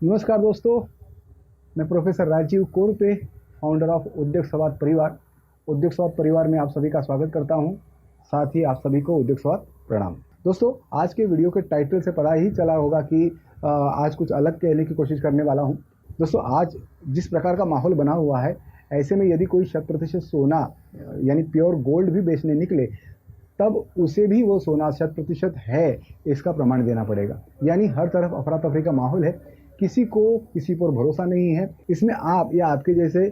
नमस्कार दोस्तों, मैं professor Rajiv Korpe, founder of Udyog Samvad परिवार। उद्योग संवाद परिवार में आप सभी का स्वागत करता हूं। साथ ही आप सभी को उद्योग संवाद प्रणाम। दोस्तों, आज के वीडियो के टाइटल से पता ही चला होगा कि आज कुछ अलग कहने की कोशिश करने वाला हूं। दोस्तों, आज जिस प्रकार का माहौल बना हुआ है, ऐसे में यदि कोई 100% सोना यानी प्योर गोल्ड भी बेचने निकले, तब उसे भी वो सोना 100% है इसका प्रमाण देना पड़ेगा। यानी हर तरफ अफरा तफरी का माहौल है, किसी को किसी पर भरोसा नहीं है। इसमें आप या आपके जैसे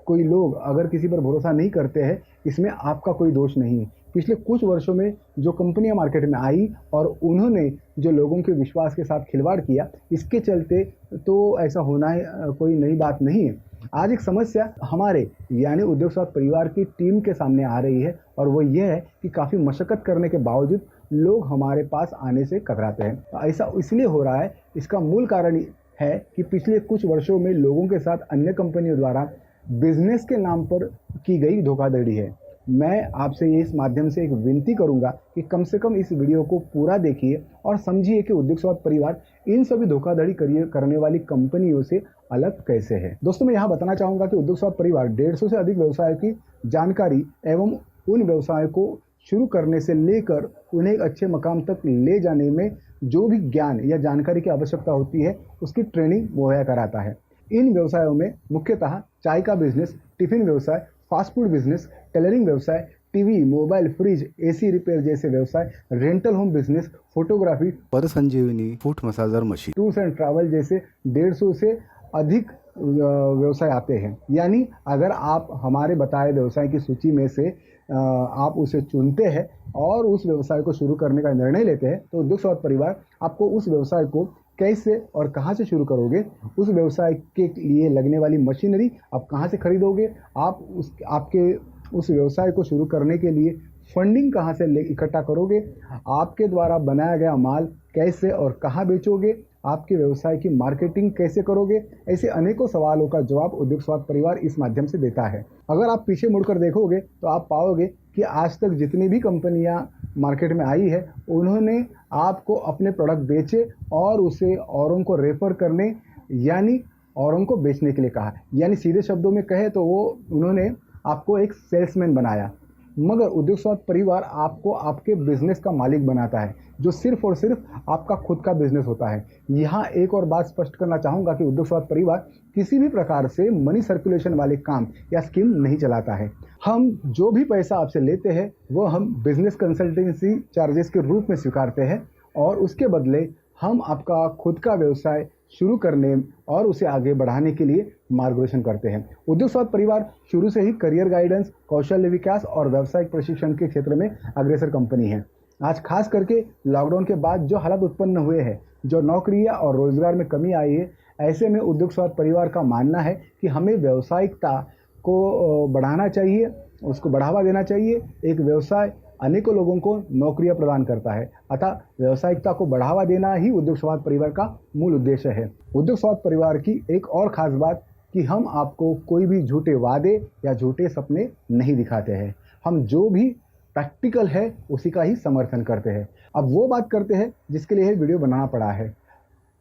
कोई लोग अगर किसी पर भरोसा नहीं करते हैं, इसमें आपका कोई दोष नहीं है। पिछले कुछ वर्षों में जो कंपनियां मार्केट में आई और उन्होंने जो लोगों के विश्वास के साथ खिलवाड़ किया, इसके चलते तो ऐसा होना है कोई नई बात नहीं है। आज एक समस्या हमारे यानी उद्योग संवाद परिवार की टीम के सामने आ रही है और वो ये है कि काफ़ी मशक्कत करने के बावजूद लोग हमारे पास आने से कतराते हैं। ऐसा इसलिए हो रहा है, इसका मूल कारण है कि पिछले कुछ वर्षों में लोगों के साथ अन्य कंपनियों द्वारा बिजनेस के नाम पर की गई धोखाधड़ी है। मैं आपसे इस माध्यम से एक विनती करूंगा कि कम से कम इस वीडियो को पूरा देखिए और समझिए कि उद्योग संवाद परिवार इन सभी धोखाधड़ी करने वाली कंपनियों से अलग कैसे है। दोस्तों, मैं यहाँ बताना चाहूँगा कि उद्योग संवाद परिवार 150 से अधिक व्यवसायों की जानकारी एवं उन व्यवसायों को शुरू करने से लेकर उन्हें एक अच्छे मकाम तक ले जाने में जो भी ज्ञान या जानकारी की आवश्यकता होती है, उसकी ट्रेनिंग मुहैया कराता है। इन व्यवसायों में मुख्यतः चाय का बिजनेस, टिफिन व्यवसाय, फास्ट फूड बिजनेस, टेलरिंग व्यवसाय, TV, mobile, fridge, AC repair जैसे व्यवसाय, रेंटल होम बिजनेस, फोटोग्राफी, पर Sanjeevani foot massager machine, tours and travel जैसे 150 से अधिक व्यवसाय आते हैं। यानी अगर आप हमारे बताए व्यवसाय की सूची में से आप उसे चुनते हैं और उस व्यवसाय को शुरू करने का निर्णय लेते हैं, तो उद्योग संवाद परिवार आपको उस व्यवसाय को कैसे और कहां से शुरू करोगे, उस व्यवसाय के लिए लगने वाली मशीनरी आप कहां से खरीदोगे, आपके उस व्यवसाय को शुरू करने के लिए फंडिंग कहां से इकट्ठा करोगे, आपके द्वारा बनाया गया माल कैसे और कहां बेचोगे, आपके व्यवसाय की मार्केटिंग कैसे करोगे, ऐसे अनेकों सवालों का जवाब उद्योग संवाद परिवार इस माध्यम से देता है। अगर आप पीछे मुड़कर देखोगे तो आप पाओगे कि आज तक जितनी भी कंपनियां मार्केट में आई है, उन्होंने आपको अपने प्रोडक्ट बेचे और उसे औरों को रेफर करने यानी औरों को बेचने के लिए कहा। यानी सीधे शब्दों में कहे तो उन्होंने आपको एक सेल्समैन बनाया। मगर उद्योग संवाद परिवार आपको आपके बिजनेस का मालिक बनाता है, जो सिर्फ और सिर्फ आपका खुद का बिजनेस होता है। यहाँ एक और बात स्पष्ट करना चाहूँगा कि उद्योग संवाद परिवार किसी भी प्रकार से मनी सर्कुलेशन वाले काम या स्कीम नहीं चलाता है। हम जो भी पैसा आपसे लेते हैं वो हम बिजनेस कंसल्टेंसी चार्जेस के रूप में स्वीकारते हैं और उसके बदले हम आपका खुद का व्यवसाय शुरू करने और उसे आगे बढ़ाने के लिए मार्गदर्शन करते हैं। उद्योग संवाद परिवार शुरू से ही करियर गाइडेंस, कौशल्य विकास और व्यावसायिक प्रशिक्षण के क्षेत्र में अग्रसर कंपनी है। आज खास करके लॉकडाउन के बाद जो हालात उत्पन्न हुए हैं, जो नौकरियां और रोजगार में कमी आई है, ऐसे में उद्योग संवाद परिवार का मानना है कि हमें व्यावसायिकता को बढ़ाना चाहिए, उसको बढ़ावा देना चाहिए। एक व्यवसाय अनेकों लोगों को नौकरियां प्रदान करता है, अतः व्यावसायिकता को बढ़ावा देना ही उद्योग संवाद परिवार का मूल उद्देश्य है। उद्योग संवाद परिवार की एक और खास बात कि हम आपको कोई भी झूठे वादे या झूठे सपने नहीं दिखाते हैं। हम जो भी प्रैक्टिकल है उसी का ही समर्थन करते हैं। अब वो बात करते हैं जिसके लिए वीडियो बनाना पड़ा है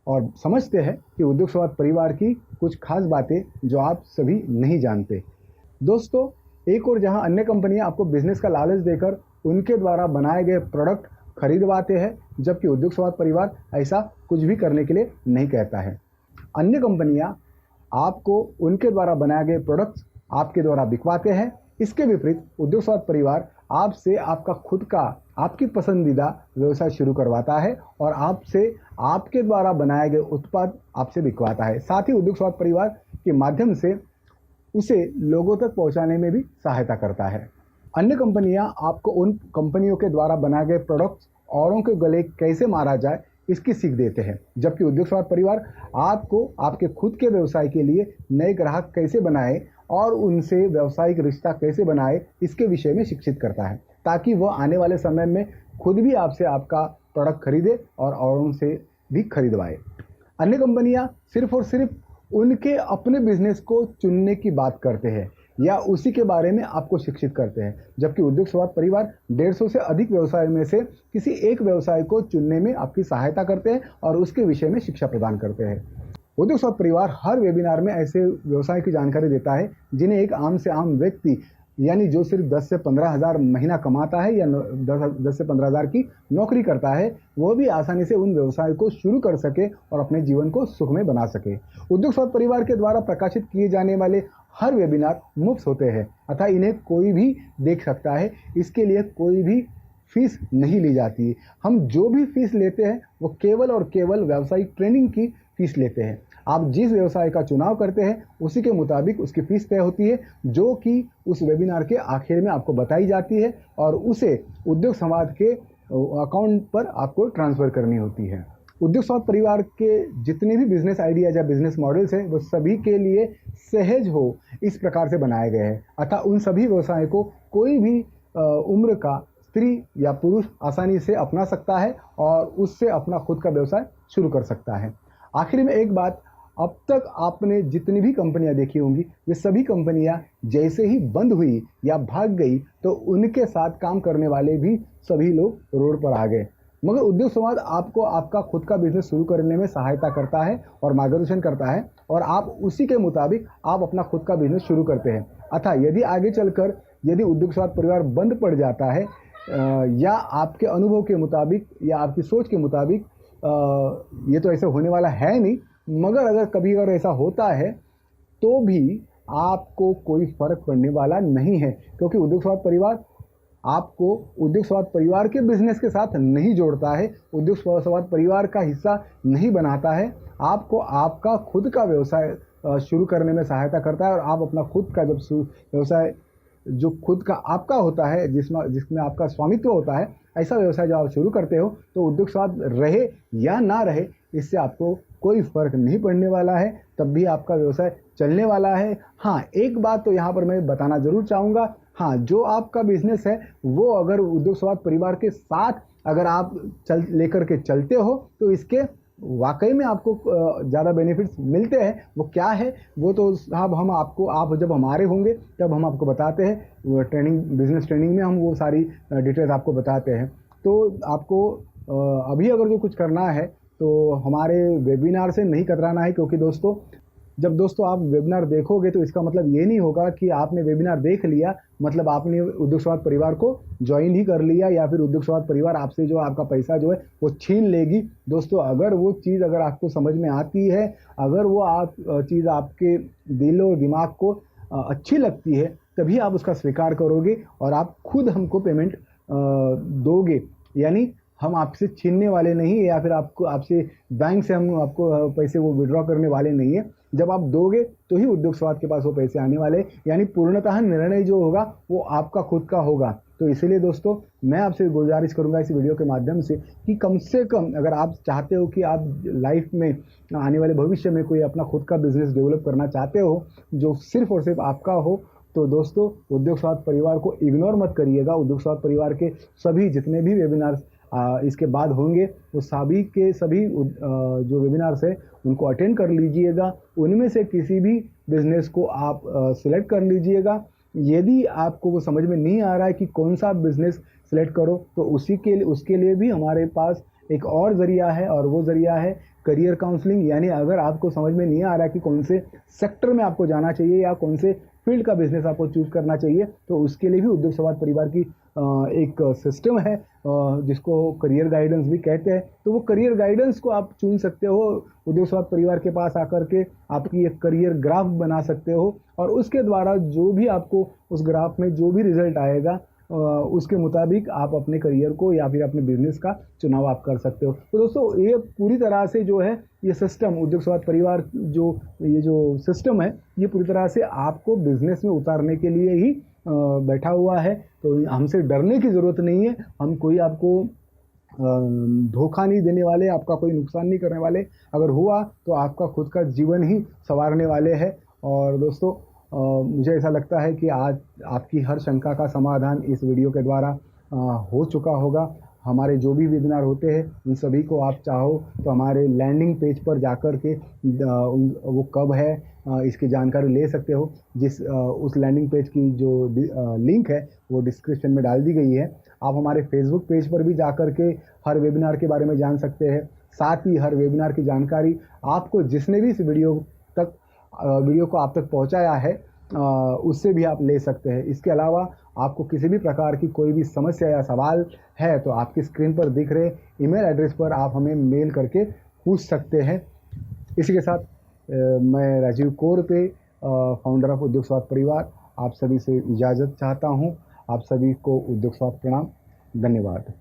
और समझते हैं कि उद्योग संवाद परिवार की कुछ खास बातें जो आप सभी नहीं जानते। दोस्तों, एक और जहां अन्य कंपनियां आपको बिजनेस का लालच देकर उनके द्वारा बनाए गए प्रोडक्ट खरीदवाते हैं, जबकि उद्योग संवाद परिवार ऐसा कुछ भी करने के लिए नहीं कहता है। अन्य कंपनियां आपको उनके द्वारा बनाए गए प्रोडक्ट्स आपके द्वारा बिकवाते हैं। इसके विपरीत उद्योग संवाद परिवार आपसे आपका खुद का, आपकी पसंदीदा व्यवसाय शुरू करवाता है और आपसे आपके द्वारा बनाए गए उत्पाद आपसे बिकवाता है। साथ ही उद्योग संवाद परिवार के माध्यम से उसे लोगों तक पहुंचाने में भी सहायता करता है। अन्य कंपनियां आपको उन कंपनियों के द्वारा बनाए गए प्रोडक्ट्स औरों के गले कैसे मारा जाए इसकी सीख देते हैं, जबकि उद्योग संवाद परिवार आपको आपके खुद के व्यवसाय के लिए नए ग्राहक कैसे बनाए और उनसे व्यावसायिक रिश्ता कैसे बनाए इसके विषय में शिक्षित करता है, ताकि वह आने वाले समय में खुद भी आपसे आपका प्रोडक्ट खरीदे और औरों से भी खरीदवाए। अन्य कंपनियां सिर्फ और सिर्फ उनके अपने बिजनेस को चुनने की बात करते हैं या उसी के बारे में आपको शिक्षित करते हैं, जबकि उद्योग संवाद परिवार 150 से अधिक व्यवसाय में से किसी एक व्यवसाय को चुनने में आपकी सहायता करते हैं और उसके विषय में शिक्षा प्रदान करते हैं। उद्योग स्वार्थ परिवार हर वेबिनार में ऐसे व्यवसाय की जानकारी देता है जिन्हें एक आम से आम व्यक्ति यानी जो सिर्फ 10 से 15 हज़ार महीना कमाता है या 10 से 15 हज़ार की नौकरी करता है, वो भी आसानी से उन व्यवसाय को शुरू कर सके और अपने जीवन को सुखमय बना सके। उद्योग स्वार्थ परिवार के द्वारा प्रकाशित किए जाने वाले हर वेबिनार मुफ्त होते हैं, अतः इन्हें कोई भी देख सकता है। इसके लिए कोई भी फीस नहीं ली जाती है। हम जो भी फीस लेते हैं वो केवल और केवल व्यावसायिक ट्रेनिंग की फीस लेते हैं। आप जिस व्यवसाय का चुनाव करते हैं उसी के मुताबिक उसकी फीस तय होती है, जो कि उस वेबिनार के आखिर में आपको बताई जाती है और उसे उद्योग संवाद के अकाउंट पर आपको ट्रांसफ़र करनी होती है। उद्योग स्वार्थ परिवार के जितने भी बिजनेस आइडियाज या बिजनेस मॉडल्स हैं वो सभी के लिए सहज हो इस प्रकार से बनाए गए हैं, अतः उन सभी व्यवसाय को कोई भी उम्र का स्त्री या पुरुष आसानी से अपना सकता है और उससे अपना खुद का व्यवसाय शुरू कर सकता है। आखिर में एक बात, अब तक आपने जितनी भी कंपनियां देखी होंगी वे सभी कंपनियां जैसे ही बंद हुई या भाग गई तो उनके साथ काम करने वाले भी सभी लोग रोड पर आ गए, मगर उद्योग संवाद आपको आपका खुद का बिजनेस शुरू करने में सहायता करता है और मार्गदर्शन करता है और आप उसी के मुताबिक आप अपना खुद का बिजनेस शुरू करते हैं। अतः यदि आगे चलकर यदि उद्योग स्वार्थ परिवार बंद पड़ जाता है या आपके अनुभव के मुताबिक या आपकी सोच के मुताबिक, ये तो ऐसे होने वाला है नहीं, मगर अगर कभी अगर ऐसा होता है तो भी आपको कोई फर्क पड़ने वाला नहीं है, क्योंकि उद्योग स्वार्थ परिवार आपको उद्योग स्वार्थ परिवार के बिजनेस के साथ नहीं जोड़ता है, उद्योग स्वार्थ परिवार का हिस्सा नहीं बनाता है। आपको आपका खुद का व्यवसाय शुरू करने में सहायता करता है और आप अपना खुद का जब व्यवसाय जो खुद का आपका होता है, जिसमें आपका स्वामित्व होता है, ऐसा व्यवसाय जब आप शुरू करते हो तो उद्योग स्वार्थ रहे या ना रहे इससे आपको कोई फर्क नहीं पड़ने वाला है, तब भी आपका व्यवसाय चलने वाला है। हाँ, एक बात तो यहाँ पर मैं बताना जरूर चाहूँगा, हाँ, जो आपका बिजनेस है वो अगर उद्योग स्वार्थ परिवार के साथ अगर आप लेकर के चलते हो तो इसके वाकई में आपको ज़्यादा बेनिफिट्स मिलते हैं। वो क्या है वो तो साहब हम आपको, आप जब हमारे होंगे तब हम आपको बताते हैं, ट्रेनिंग बिजनेस ट्रेनिंग में हम वो सारी डिटेल्स आपको बताते हैं। तो आपको अभी अगर जो कुछ करना है तो हमारे वेबिनार से नहीं कतराना है, क्योंकि दोस्तों जब आप वेबिनार देखोगे तो इसका मतलब ये नहीं होगा कि आपने वेबिनार देख लिया मतलब आपने उद्योग स्वार्थ परिवार को ज्वाइन ही कर लिया या फिर उद्योग स्वार्थ परिवार आपसे जो आपका पैसा जो है वो छीन लेगी। दोस्तों, अगर वो चीज़ अगर आपको समझ में आती है, अगर वो चीज़ आपके दिल और दिमाग को अच्छी लगती है, तभी आप उसका स्वीकार करोगे और आप खुद हमको पेमेंट दोगे। यानी हम आपसे छीनने वाले नहीं है या फिर आपसे बैंक से हम आपको पैसे वो विड्रॉ करने वाले नहीं है। जब आप दोगे तो ही उद्योग स्वार्थ के पास वो पैसे आने वाले, यानी पूर्णतः निर्णय जो होगा वो आपका खुद का होगा। तो इसीलिए दोस्तों मैं आपसे गुजारिश करूंगा इस वीडियो के माध्यम से कि कम से कम अगर आप चाहते हो कि आप लाइफ में आने वाले भविष्य में कोई अपना खुद का बिजनेस डेवलप करना चाहते हो जो सिर्फ और सिर्फ आपका हो, तो दोस्तों उद्योग स्वार्थ परिवार को इग्नोर मत करिएगा। उद्योग स्वार्थ परिवार के सभी जितने भी वेबिनार्स इसके बाद होंगे वो सभी के सभी जो वेबिनार्स है उनको अटेंड कर लीजिएगा। उनमें से किसी भी बिजनेस को आप सिलेक्ट कर लीजिएगा। यदि आपको वो समझ में नहीं आ रहा है कि कौन सा बिजनेस सिलेक्ट करो तो उसके लिए भी हमारे पास एक और ज़रिया है और वो ज़रिया है करियर काउंसलिंग। यानी अगर आपको समझ में नहीं आ रहा है कि कौन से सेक्टर में आपको जाना चाहिए या कौन से फील्ड का बिजनेस आपको चूज करना चाहिए, तो उसके लिए भी उद्योग संवाद परिवार की एक सिस्टम है जिसको करियर गाइडेंस भी कहते हैं। तो वो करियर गाइडेंस को आप चुन सकते हो, उद्योग संवाद परिवार के पास आकर के आपकी एक करियर ग्राफ बना सकते हो और उसके द्वारा जो भी आपको उस ग्राफ में जो भी रिजल्ट आएगा उसके मुताबिक आप अपने करियर को या फिर अपने बिजनेस का चुनाव आप कर सकते हो। तो दोस्तों ये पूरी तरह से जो है ये सिस्टम उद्योग संवाद परिवार ये जो सिस्टम है ये पूरी तरह से आपको बिजनेस में उतारने के लिए ही बैठा हुआ है। तो हमसे डरने की ज़रूरत नहीं है, हम कोई आपको धोखा नहीं देने वाले, आपका कोई नुकसान नहीं करने वाले। अगर हुआ तो आपका खुद का जीवन ही संवारने वाले हैं। और दोस्तों मुझे ऐसा लगता है कि आज आपकी हर शंका का समाधान इस वीडियो के द्वारा हो चुका होगा। हमारे जो भी वेबिनार होते हैं उन सभी को आप चाहो तो हमारे लैंडिंग पेज पर जाकर के वो कब है इसकी जानकारी ले सकते हो। उस लैंडिंग पेज की जो लिंक है वो डिस्क्रिप्शन में डाल दी गई है। आप हमारे फेसबुक पेज पर भी जाकर के हर वेबिनार के बारे में जान सकते हैं। साथ ही हर वेबिनार की जानकारी आपको जिसने भी इस वीडियो को आप तक पहुंचाया है उससे भी आप ले सकते हैं। इसके अलावा आपको किसी भी प्रकार की कोई भी समस्या या सवाल है तो आपकी स्क्रीन पर दिख रहे ईमेल एड्रेस पर आप हमें मेल करके पूछ सकते हैं। इसी के साथ मैं राजीव कोरपे, फाउंडर ऑफ उद्योग स्वाद परिवार, आप सभी से इजाज़त चाहता हूं। आप सभी को उद्योग स्वाद प्रणाम। धन्यवाद।